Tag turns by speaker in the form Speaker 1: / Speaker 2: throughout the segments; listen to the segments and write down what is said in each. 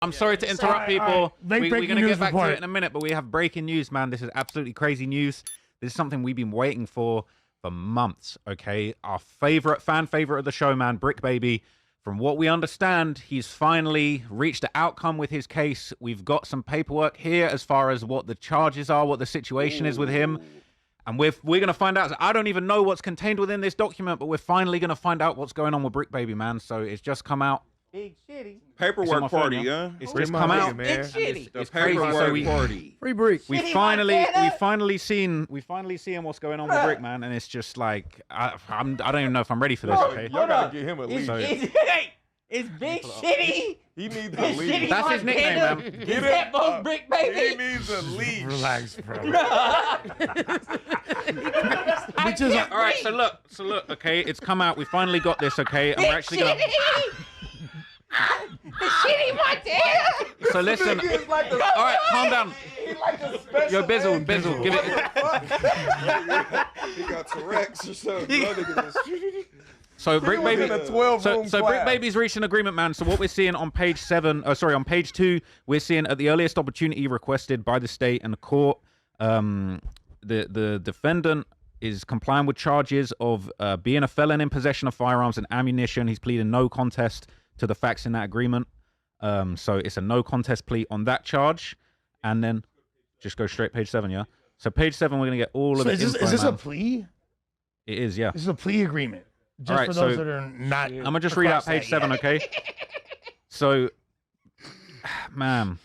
Speaker 1: I'm sorry to interrupt people. We're going to get back to it in a minute, but we have breaking news, man. This is absolutely crazy news. This is something we've been waiting for months, okay? Our fan favorite of the show, man, Bricc Baby. From what we understand, he's finally reached an outcome with his case. We've got some paperwork here as far as what the charges are, what the situation is with him. And we're going to find out. I don't even know what's contained within this document, but we're finally going to find out what's going on with Bricc Baby, man. So it's just come out.
Speaker 2: Big shitty.
Speaker 3: Paperwork party, huh?
Speaker 1: It's just come out,
Speaker 2: man. Big shitty.
Speaker 3: The paperwork party.
Speaker 4: Free Bricc.
Speaker 1: We finally seen what's going on with Bricc, man, and it's just like I don't even know if I'm ready for this. Okay,
Speaker 3: Y'all gotta get him a leash.
Speaker 2: It's Big Shitty.
Speaker 3: He needs a leash.
Speaker 1: That's his nickname, man.
Speaker 2: Is that both Bricc Baby?
Speaker 3: He needs a leash.
Speaker 4: Relax, bro.
Speaker 1: All right, so look, okay, it's come out. We finally got this, okay, and we're actually gonna.
Speaker 2: The shitty right there.
Speaker 1: So listen. All right, calm down. Yo, Bizzle, give it.
Speaker 3: He got Tourette's or something.
Speaker 1: So Bricc Baby,
Speaker 3: so
Speaker 1: Bricc Baby's reached an agreement, man. So what we're seeing on page 2, we're seeing at the earliest opportunity requested by the state and the court, the defendant is complying with charges of being a felon in possession of firearms and ammunition. He's pleading no contest to the facts in that agreement. So it's a no contest plea on that charge. And then just go straight page 7, yeah? So page 7, we're going to get all of the info,
Speaker 4: Is this
Speaker 1: man.
Speaker 4: a plea?
Speaker 1: It is, yeah.
Speaker 4: This is a plea agreement. Just
Speaker 1: right,
Speaker 4: for those that are not...
Speaker 1: I'm going to just read out page 7, okay? So, man,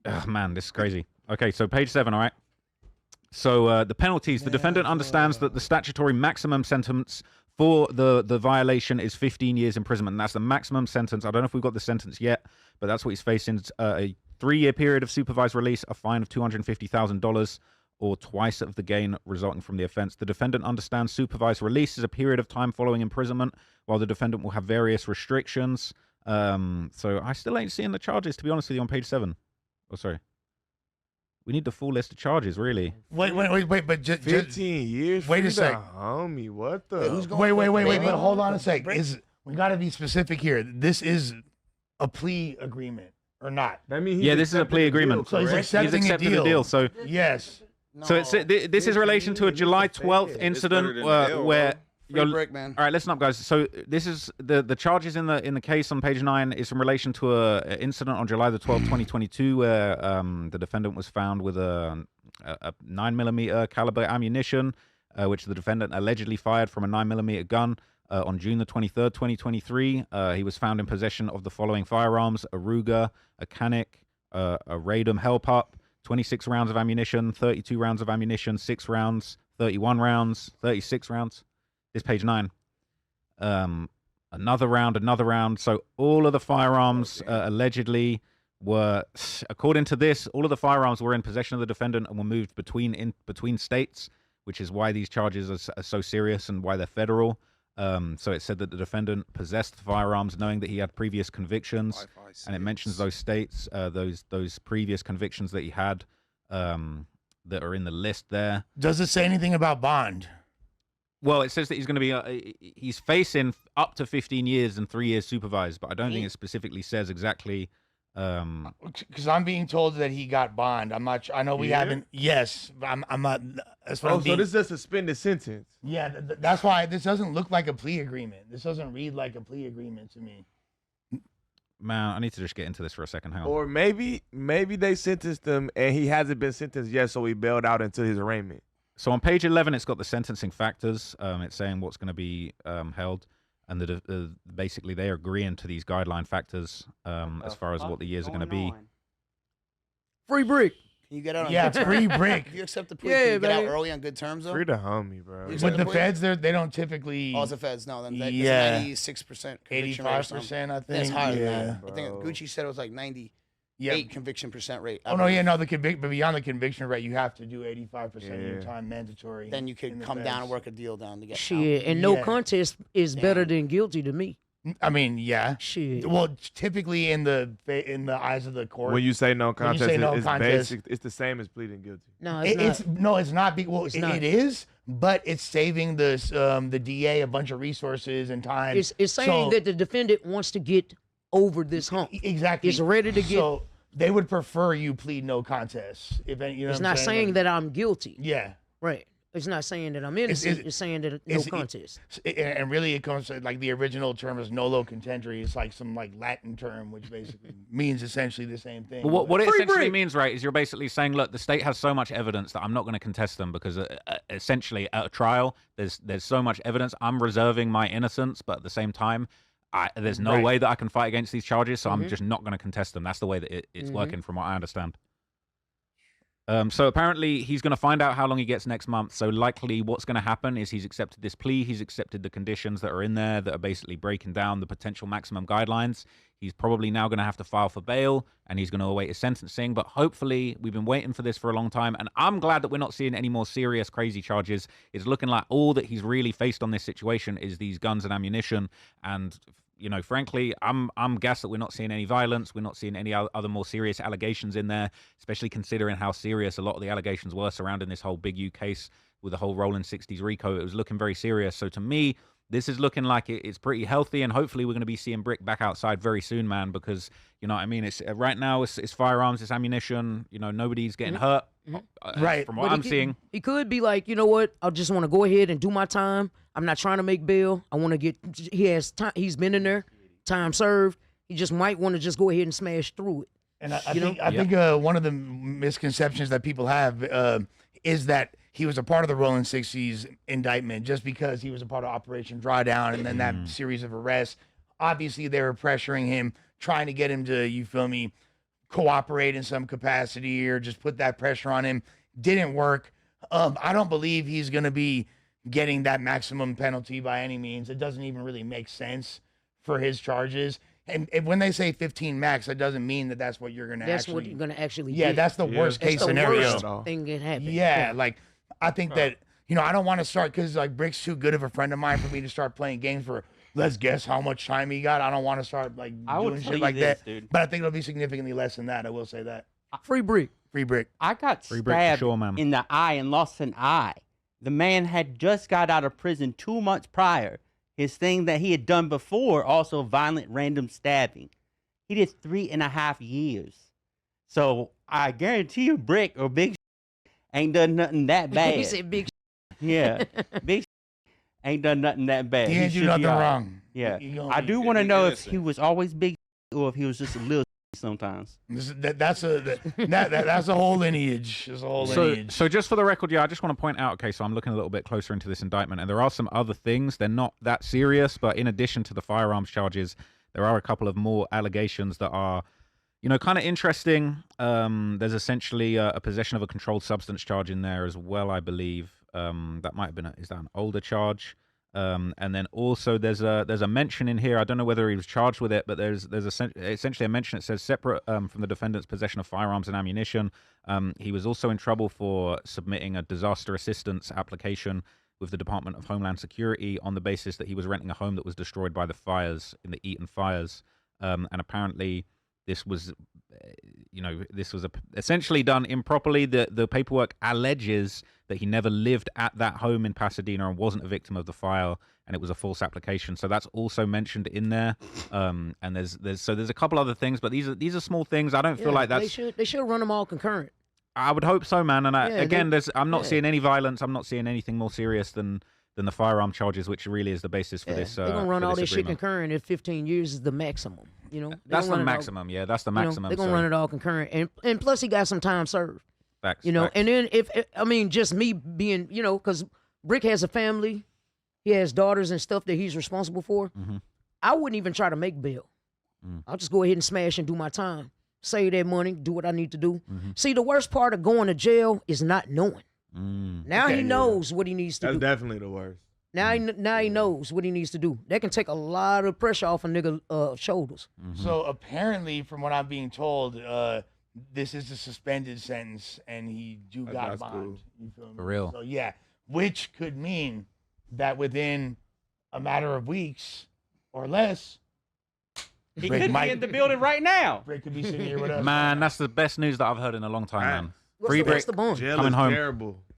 Speaker 1: this is crazy. Okay, so page 7, all right? So the penalties, the defendant understands that the statutory maximum sentence for the violation is 15 years imprisonment. And that's the maximum sentence. I don't know if we've got the sentence yet, but that's what he's facing. A 3-year period of supervised release, a fine of $250,000, or twice of the gain resulting from the offense. The defendant understands supervised release is a period of time following imprisonment, while the defendant will have various restrictions. So I still ain't seeing the charges, to be honest with you, on page 7. Oh, sorry. We need the full list of charges, really.
Speaker 4: Wait, but just
Speaker 3: 15 years.
Speaker 4: Wait a sec,
Speaker 3: homie. What the?
Speaker 4: Wait, but hold on a sec. We got to be specific here. This is a plea agreement or not?
Speaker 3: That means
Speaker 1: this is a plea agreement.
Speaker 4: So he's accepting a deal.
Speaker 1: So
Speaker 4: yes.
Speaker 1: So this is relation to a July 12th incident where.
Speaker 5: Bricc, man.
Speaker 1: All right, listen up, guys. So this is the charges in the case on page 9 is in relation to a incident on July the 12th, 2022, where the defendant was found with a 9mm caliber ammunition, which the defendant allegedly fired from a 9mm gun on June the 23rd, 2023. He was found in possession of the following firearms: a Ruger, a Canic, a Radom Hellpup, 26 rounds of ammunition, 32 rounds of ammunition, 6 rounds, 31 rounds, 36 rounds. This page 9. Another round. So all of the firearms allegedly were, according to this, all of the firearms were in possession of the defendant and were moved between states, which is why these charges are so serious and why they're federal. So it said that the defendant possessed the firearms knowing that he had previous convictions, and it mentions those states, those previous convictions that he had that are in the list there.
Speaker 4: Does it say anything about bond?
Speaker 1: Well, it says that he's going to be he's facing up to 15 years and 3 years supervised, but I don't think it specifically says exactly.
Speaker 4: Because I'm being told that he got bond. I'm not. I know we haven't. Yes, I'm not. That's what
Speaker 3: so this is a suspended sentence.
Speaker 4: Yeah, that's why this doesn't look like a plea agreement. This doesn't read like a plea agreement to me.
Speaker 1: Man, I need to just get into this for a second. Hang on.
Speaker 3: Or maybe they sentenced him and he hasn't been sentenced yet, so he bailed out until his arraignment.
Speaker 1: So on page 11, it's got the sentencing factors. It's saying what's going to be held, and basically they're agreeing to these guideline factors as far as what the years are going to be.
Speaker 5: Free Bricc. Can you get out?
Speaker 4: Yeah, free Bricc.
Speaker 5: You accept the plea? Can you get out early on good terms though?
Speaker 3: Free the homie, bro.
Speaker 4: With the feds, they don't typically.
Speaker 5: Oh, it's the feds. No, then that's 96%.
Speaker 4: 85%, I think.
Speaker 5: That's higher than that.
Speaker 3: Bro.
Speaker 5: I think Gucci said it was like 98 conviction % rate.
Speaker 4: Oh no, yeah, no, but beyond the conviction rate, you have to do 85% of your time mandatory.
Speaker 5: Then you could come down and work a deal down to get
Speaker 6: shit. And no contest is better than guilty to me.
Speaker 4: I mean, yeah.
Speaker 6: Shit.
Speaker 4: Well, typically in the eyes of the court,
Speaker 3: when you say no contest, it's
Speaker 4: contest,
Speaker 3: basic. It's the same as pleading guilty.
Speaker 6: No, it's not.
Speaker 4: It's not. Well, it is, but it's saving the DA a bunch of resources and time.
Speaker 6: It's saying that the defendant wants to get over this hump.
Speaker 4: Exactly.
Speaker 6: It's ready to get.
Speaker 4: So they would prefer you plead no contest. If any, you know
Speaker 6: It's
Speaker 4: what I'm
Speaker 6: not saying
Speaker 4: Like,
Speaker 6: that I'm guilty.
Speaker 4: Yeah.
Speaker 6: Right. It's not saying that I'm innocent. It's saying that no contest.
Speaker 4: And really, it comes to, like, the original term is nolo contendere. It's like some Latin term, which basically means essentially the same thing.
Speaker 1: Well, what it
Speaker 6: Free
Speaker 1: essentially
Speaker 6: Bricc.
Speaker 1: means, right, is you're basically saying, look, the state has so much evidence that I'm not going to contest them because essentially at a trial, there's so much evidence. I'm reserving my innocence, but at the same time, there's no way that I can fight against these charges, so I'm just not going to contest them. That's the way that it's working, from what I understand. So apparently he's going to find out how long he gets next month. So likely what's going to happen is he's accepted this plea. He's accepted the conditions that are in there that are basically breaking down the potential maximum guidelines. He's probably now going to have to file for bail, and he's going to await his sentencing. But hopefully, we've been waiting for this for a long time, and I'm glad that we're not seeing any more serious, crazy charges. It's looking like all that he's really faced on this situation is these guns and ammunition. And you know, frankly, I'm gassed that we're not seeing any violence. We're not seeing any other more serious allegations in there, especially considering how serious a lot of the allegations were surrounding this whole Big U case with the whole Rolling 60s RICO. It was looking very serious. So to me, this is looking like it's pretty healthy, and hopefully we're going to be seeing Bricc back outside very soon, man, because, you know what I mean, it's right now it's firearms, it's ammunition, you know, nobody's getting hurt,
Speaker 4: Right.
Speaker 1: from what I'm seeing.
Speaker 6: He could be like, you know what? I just want to go ahead and do my time. I'm not trying to make bail. I want to get. He has time. He's been in there. Time served. He just might want to just go ahead and smash through it.
Speaker 4: And I think one of the misconceptions that people have is that he was a part of the Rolling 60s indictment just because he was a part of Operation Drawdown and then that series of arrests. Obviously, they were pressuring him, trying to get him to, you feel me, cooperate in some capacity or just put that pressure on him. Didn't work. I don't believe he's going to be getting that maximum penalty by any means. It doesn't even really make sense for his charges. And when they say 15 max, that doesn't mean that that's what you're going to
Speaker 6: That's what you're going to actually
Speaker 4: Yeah,
Speaker 6: get.
Speaker 4: that's the worst
Speaker 6: That's
Speaker 4: case
Speaker 6: the
Speaker 4: scenario.
Speaker 6: worst thing that happened.
Speaker 4: Yeah, like, I think that, you know, I don't want to start, because, like, Brick's too good of a friend of mine for me to start playing games for, let's guess how much time he got. I don't want to start, like, doing shit like that.
Speaker 2: Dude.
Speaker 4: But I think it'll be significantly less than that. I will say that.
Speaker 6: Free Bricc.
Speaker 4: Free Bricc.
Speaker 2: I got
Speaker 1: Free Bricc for
Speaker 2: stabbed
Speaker 1: sure, man.
Speaker 2: in the eye and lost an eye. The man had just got out of prison 2 months prior. His thing that he had done before, also violent random stabbing. He did 3.5 years. So I guarantee you, Bricc or Big ain't done nothing that bad.
Speaker 6: He said big.
Speaker 2: Yeah, Big ain't done nothing that bad.
Speaker 4: He ain't do
Speaker 2: should be
Speaker 4: nothing
Speaker 2: all right.
Speaker 4: wrong.
Speaker 2: Yeah,
Speaker 4: He gonna
Speaker 2: I
Speaker 4: be-
Speaker 2: do want to
Speaker 7: be
Speaker 2: know if
Speaker 7: innocent.
Speaker 2: he was always big or if he was just a little sometimes.
Speaker 4: That's a whole lineage. It's a whole lineage.
Speaker 1: So just for the record, yeah, I just want to point out, okay, so I'm looking a little bit closer into this indictment, and there are some other things. They're not that serious, but in addition to the firearms charges, there are a couple of more allegations that are, you know, kind of interesting. There's essentially a possession of a controlled substance charge in there as well, I believe. That might have been, is that an older charge? And then also there's a mention in here. I don't know whether he was charged with it, but there's essentially a mention. It says separate from the defendant's possession of firearms and ammunition. He was also in trouble for submitting a disaster assistance application with the Department of Homeland Security on the basis that he was renting a home that was destroyed by the fires in the Eaton fires. And apparently this was, essentially done improperly. The paperwork alleges that he never lived at that home in Pasadena and wasn't a victim of the fire, and it was a false application. So that's also mentioned in there. And there's a couple other things, but these are small things. I don't feel like that's.
Speaker 6: They should run them all concurrent.
Speaker 1: I would hope so, man. And
Speaker 6: Yeah,
Speaker 1: I'm not seeing any violence. I'm not seeing anything more serious than the firearm charges, which really is the basis for this.
Speaker 6: They're gonna run
Speaker 1: for
Speaker 6: all
Speaker 1: this
Speaker 6: this shit
Speaker 1: agreement.
Speaker 6: concurrent if 15 years is the maximum. You know,
Speaker 1: That's the maximum. Yeah, that's the maximum.
Speaker 6: They're gonna run it all concurrent, and plus he got some time served.
Speaker 1: Facts,
Speaker 6: You know,
Speaker 1: facts.
Speaker 6: and then just me being, you know, because Bricc has a family, he has daughters and stuff that he's responsible for.
Speaker 1: Mhm.
Speaker 6: I wouldn't even try to make bail. I'll just go ahead and smash and do my time, save that money, do what I need to do. See, the worst part of going to jail is not knowing. Now he knows what he needs to
Speaker 3: That's
Speaker 6: do.
Speaker 3: definitely the worst.
Speaker 6: Now he knows what he needs to do. That can take a lot of pressure off a nigga shoulders.
Speaker 4: So apparently, from what I'm being told, this is a suspended sentence, and he got
Speaker 3: That's
Speaker 4: bond.
Speaker 3: cool.
Speaker 4: You feel me?
Speaker 1: For real.
Speaker 4: So yeah, which could mean that within a matter of weeks or less,
Speaker 2: He
Speaker 4: Bricc
Speaker 2: could
Speaker 4: might-
Speaker 2: be in the building right now.
Speaker 4: Bricc could be sitting here with us.
Speaker 1: Man, that's the best news that I've heard in a long time, man.
Speaker 6: What's
Speaker 1: Free
Speaker 6: the
Speaker 1: Bricc
Speaker 6: bond?
Speaker 3: Jail
Speaker 1: coming
Speaker 3: is
Speaker 1: home.
Speaker 3: terrible.